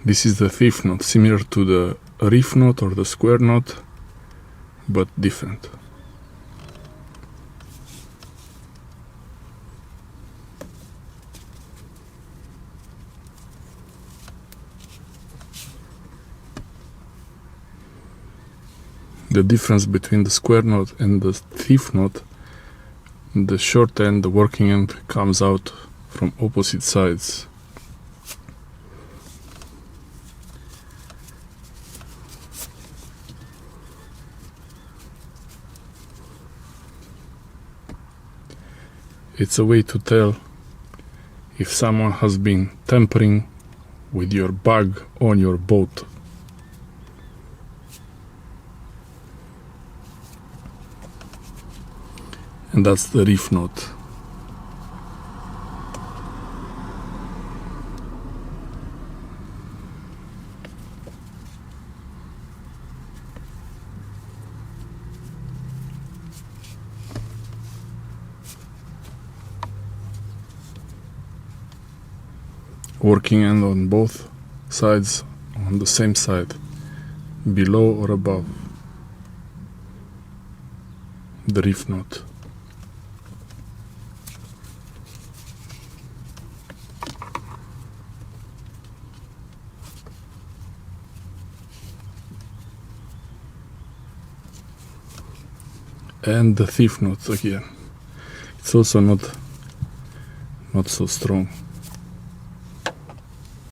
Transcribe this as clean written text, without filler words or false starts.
This is the fifth note, similar to the riff note or the square note, but different. The difference between the square note and the fifth note, the short end, the working end, comes out from opposite sides. It's a way to tell if someone has been tampering with your bug on your boat. And that's the riff note. Working end on both sides, on the same side, below or above the riff note. And the fifth note again. It's also not so strong.